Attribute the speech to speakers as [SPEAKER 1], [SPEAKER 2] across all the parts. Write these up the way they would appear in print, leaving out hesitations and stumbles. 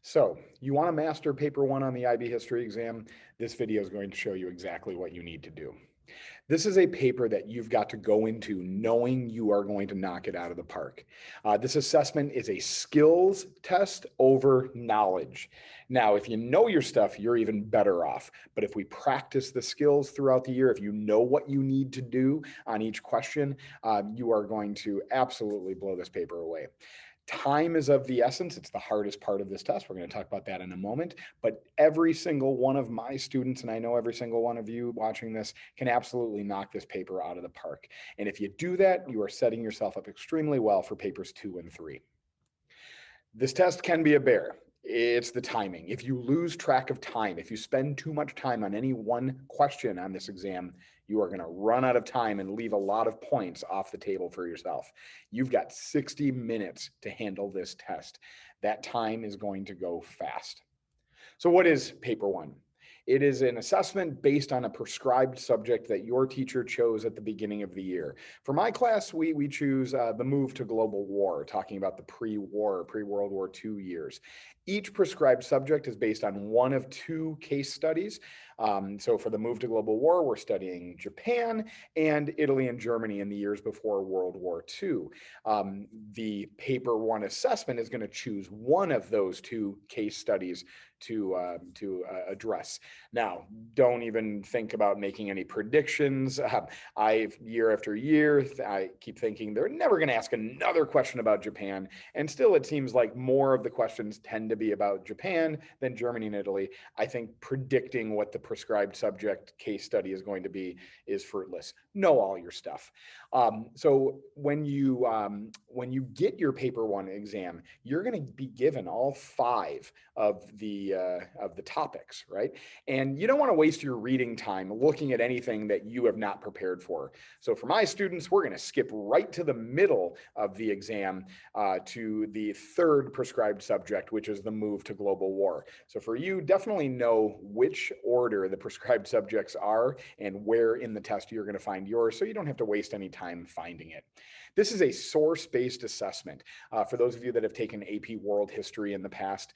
[SPEAKER 1] So you want to master paper one on the IB history exam? This video is going to show you exactly what you need to do. This is a paper that you've got to go into knowing you are going to knock it out of the park. This assessment is a skills test over knowledge. Now, if you know your stuff, you're even better off. But if we practice the skills throughout the year, if you know what you need to do on each question, you are going to absolutely blow this paper away. Time is of the essence. It's the hardest part of this test. We're going to talk about that in a moment. But every single one of my students, and I know every single one of you watching this, can absolutely knock this paper out of the park. And if you do that, you are setting yourself up extremely well for papers 2 and 3. This test can be a bear. It's the timing. If you lose track of time, if you spend too much time on any one question on this exam, you are going to run out of time and leave a lot of points off the table for yourself. You've got 60 minutes to handle this test. That time is going to go fast. So what is paper one? It is an assessment based on a prescribed subject that your teacher chose at the beginning of the year. For my class, we choose the move to global war, talking about the pre-World War II years. Each prescribed subject is based on one of two case studies. So for the move to global war, we're studying Japan and Italy and Germany in the years before World War II. The paper one assessment is going to choose one of those two case studies to address. Now, don't even think about making any predictions. Year after year, I keep thinking they're never going to ask another question about Japan. And still, it seems like more of the questions tend to be about Japan than Germany and Italy. I think predicting what the prescribed subject case study is going to be is fruitless. Know all your stuff. So when you get your paper one exam, you're going to be given all 5 of the topics, right? And you don't want to waste your reading time looking at anything that you have not prepared for. So for my students, we're going to skip right to the middle of the exam to the 3rd prescribed subject, which is the move to global war. So for you, definitely know which order the prescribed subjects are and where in the test you're going to find yours, so you don't have to waste any time finding it. This is a source-based assessment. For those of you that have taken AP World History in the past,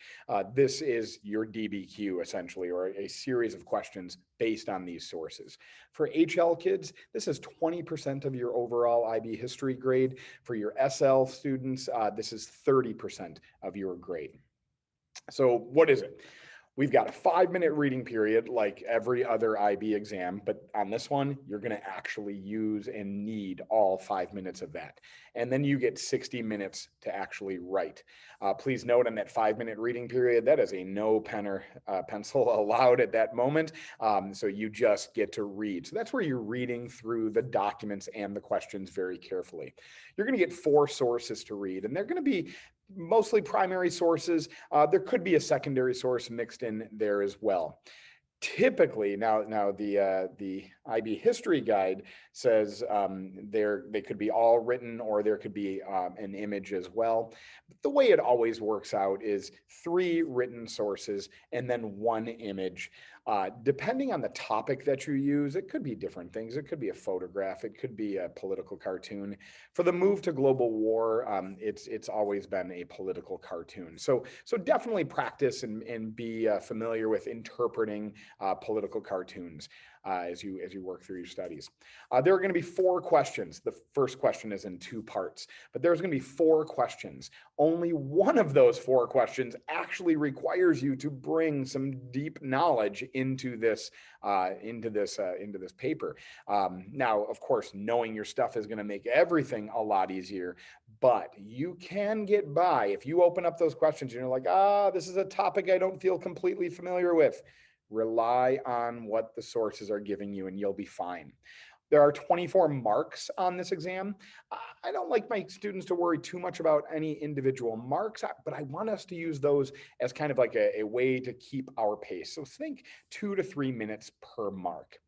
[SPEAKER 1] this is your DBQ essentially, or a series of questions based on these sources. For HL kids, this is 20% of your overall IB history grade. For your SL students, this is 30% of your grade. So what is it? We've got a 5-minute reading period like every other IB exam, but on this one, you're going to actually use and need all 5 minutes of that. And then you get 60 minutes to actually write. Please note on that 5-minute reading period, that is a no pen or pencil allowed at that moment. So you just get to read. So that's where you're reading through the documents and the questions very carefully. You're going to get 4 sources to read, and they're going to be mostly primary sources. There could be a secondary source mixed in there as well. Typically, now the IB history guide says they could be all written, or there could be an image as well. But the way it always works out is 3 written sources and then 1 image. Depending on the topic that you use, it could be different things. It could be a photograph. It could be a political cartoon. For the move to global war, it's always been a political cartoon. So definitely practice and be familiar with interpreting political cartoons as you work through your studies. There are going to be 4 questions. The first question is in 2 parts, but there's going to be 4 questions. Only one of those 4 questions actually requires you to bring some deep knowledge into this paper. Now, of course, knowing your stuff is going to make everything a lot easier, but you can get by if you open up those questions and you're like, this is a topic I don't feel completely familiar with. Rely on what the sources are giving you and you'll be fine. There are 24 marks on this exam. I don't like my students to worry too much about any individual marks, but I want us to use those as kind of like a way to keep our pace. So think 2 to 3 minutes per mark.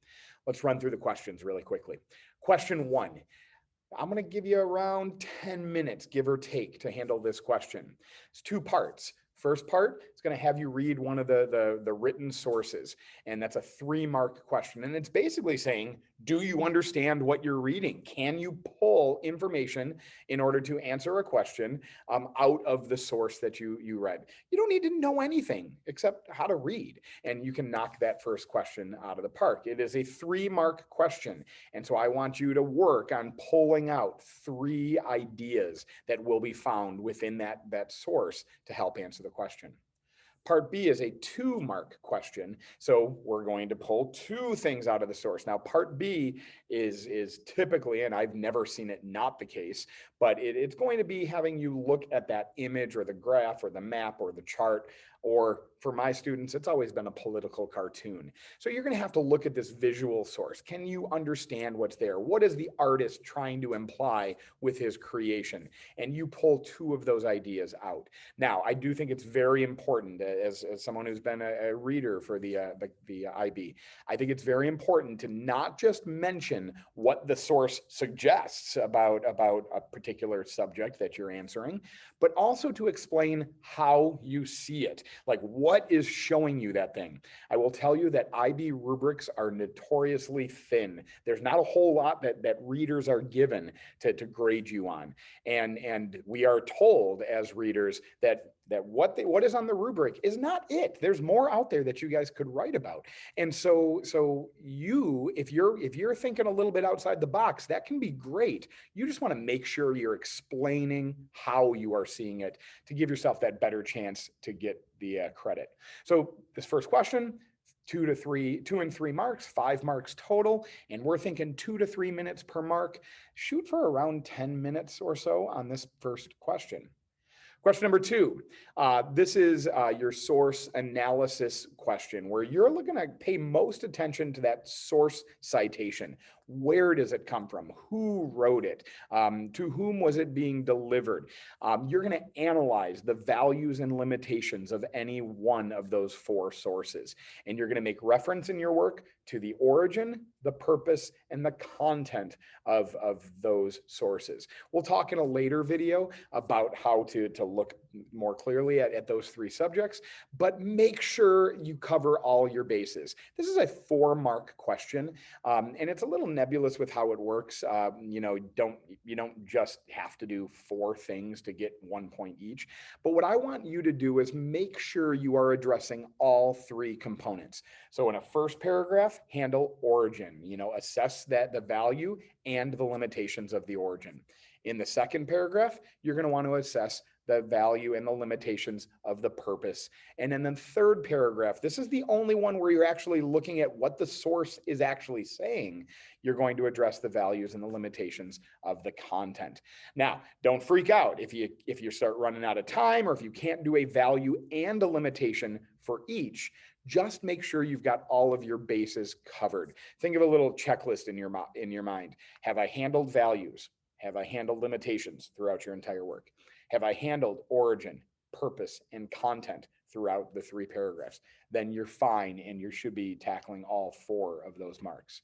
[SPEAKER 1] Let's run through the questions really quickly. Question 1. I'm going to give you around 10 minutes, give or take, to handle this question. It's 2 parts. First part is going to have you read one of the written sources, and that's a 3-mark question. And it's basically saying, do you understand what you're reading? Can you pull information in order to answer a question out of the source that you read? You don't need to know anything except how to read, and you can knock that first question out of the park. It is a 3-mark question, and so I want you to work on pulling out 3 ideas that will be found within that source to help answer the question. Part B is a 2-mark question. So we're going to pull 2 things out of the source. Now, part B is typically, and I've never seen it not the case, but it's going to be having you look at that image or the graph or the map or the chart, or for my students, it's always been a political cartoon. So you're going to have to look at this visual source. Can you understand what's there? What is the artist trying to imply with his creation? And you pull 2 of those ideas out. Now, I do think it's very important, as someone who's been a reader for the IB, I think it's very important to not just mention what the source suggests about a particular subject that you're answering, but also to explain how you see it. Like, what is showing you that thing? I will tell you that IB rubrics are notoriously thin. There's not a whole lot that readers are given to grade you on. And we are told as readers that what is on the rubric is not it. There's more out there that you guys could write about. And so you, if you're thinking a little bit outside the box, that can be great. You just want to make sure you're explaining how you are seeing it to give yourself that better chance to get the credit. So this first question, 2 and 3 marks, 5 marks total, and we're thinking 2 to 3 minutes per mark. Shoot for around 10 minutes or so on this first question. Question number 2, this is your source analysis question, where you're looking to pay most attention to that source citation. Where does it come from? Who wrote it? To whom was it being delivered? You're going to analyze the values and limitations of any one of those 4 sources. And you're going to make reference in your work to the origin, the purpose, and the content of those sources. We'll talk in a later video about how to look more clearly at those 3 subjects, but make sure you cover all your bases. This is a 4-mark question, and it's a little nebulous with how it works. You don't just have to do 4 things to get 1 point each. But what I want you to do is make sure you are addressing all 3 components. So in a first paragraph, handle origin, assess that the value and the limitations of the origin. In the second paragraph, you're going to want to assess the value and the limitations of the purpose. And in the third paragraph, this is the only one where you're actually looking at what the source is actually saying. You're going to address the values and the limitations of the content. Now, don't freak out if you start running out of time, or if you can't do a value and a limitation for each. Just make sure you've got all of your bases covered. Think of a little checklist in your mind. Have I handled values? Have I handled limitations throughout your entire work? Have I handled origin, purpose, and content throughout the 3 paragraphs? Then you're fine, and you should be tackling all 4 of those marks.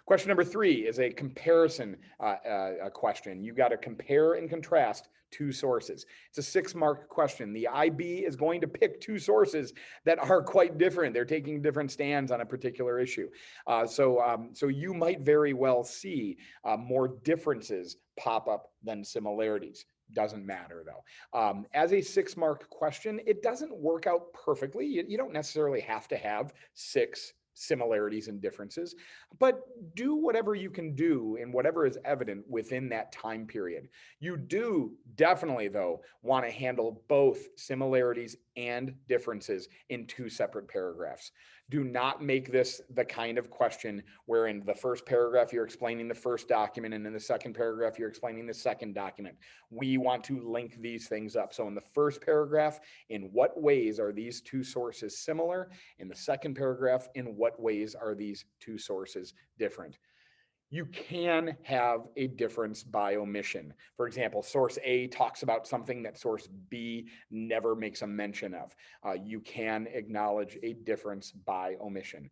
[SPEAKER 1] Question number 3 is a comparison question. You've got to compare and contrast 2 sources. It's a 6-mark question. The IB is going to pick 2 sources that are quite different. They're taking different stands on a particular issue. So you might very well see more differences pop up than similarities. Doesn't matter though. As a 6-mark question, it doesn't work out perfectly. You don't necessarily have to have 6 similarities and differences, but do whatever you can do and whatever is evident within that time period. You do definitely, though, want to handle both similarities and differences in 2 separate paragraphs. Do not make this the kind of question where in the first paragraph you're explaining the first document, and in the second paragraph you're explaining the second document. We want to link these things up. So in the first paragraph, in what ways are these 2 sources similar? In the second paragraph, in what ways are these 2 sources different? You can have a difference by omission. For example, source A talks about something that source B never makes a mention of. You can acknowledge a difference by omission.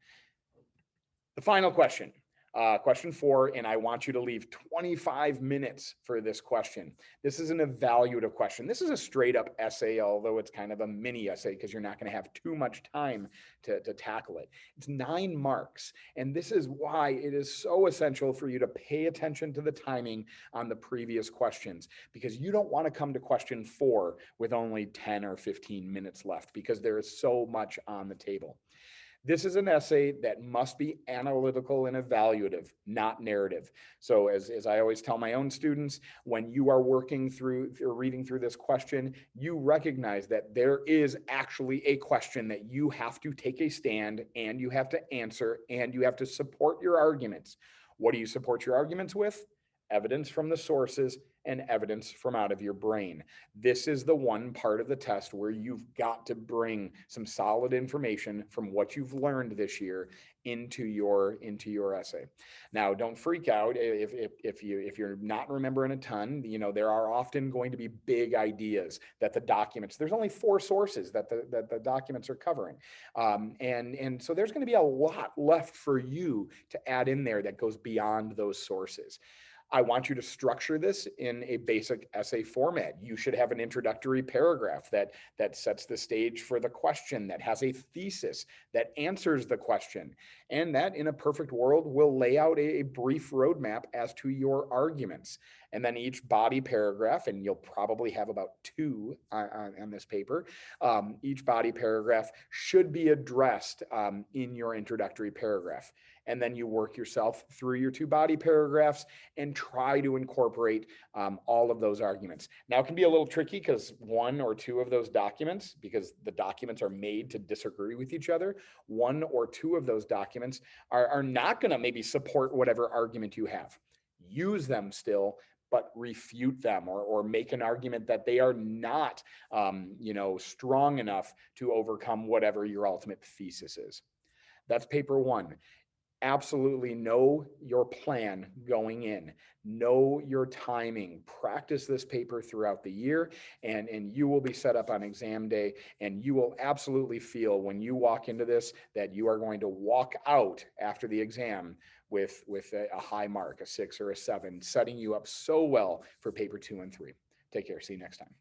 [SPEAKER 1] The final question. Question 4, and I want you to leave 25 minutes for this question. This is an evaluative question. This is a straight up essay, although it's kind of a mini essay because you're not going to have too much time to tackle it. It's 9 marks. And this is why it is so essential for you to pay attention to the timing on the previous questions, because you don't want to come to question 4 with only 10 or 15 minutes left, because there is so much on the table. This is an essay that must be analytical and evaluative, not narrative. So as I always tell my own students, when you are working through or reading through this question, you recognize that there is actually a question that you have to take a stand and you have to answer and you have to support your arguments. What do you support your arguments with? Evidence from the sources and evidence from out of your brain. This is the one part of the test where you've got to bring some solid information from what you've learned this year into your essay. Now, don't freak out if you're not remembering a ton. You know, there are often going to be big ideas that the documents. There's only 4 sources that the documents are covering, and so there's going to be a lot left for you to add in there that goes beyond those sources. I want you to structure this in a basic essay format. You should have an introductory paragraph that sets the stage for the question, that has a thesis, that answers the question, and that in a perfect world will lay out a brief roadmap as to your arguments. And then each body paragraph, and you'll probably have about 2 on this paper, each body paragraph should be addressed in your introductory paragraph. And then you work yourself through your 2 body paragraphs and try to incorporate all of those arguments. Now, it can be a little tricky because 1 or 2 of those documents, because the documents are made to disagree with each other, 1 or 2 of those documents are not going to maybe support whatever argument you have. Use them still, but refute them or make an argument that they are not, strong enough to overcome whatever your ultimate thesis is. That's paper 1. Absolutely know your plan going in, know your timing, practice this paper throughout the year, and you will be set up on exam day, and you will absolutely feel when you walk into this that you are going to walk out after the exam with a high mark, a 6 or a 7, setting you up so well for paper 2 and 3. Take care. See you next time.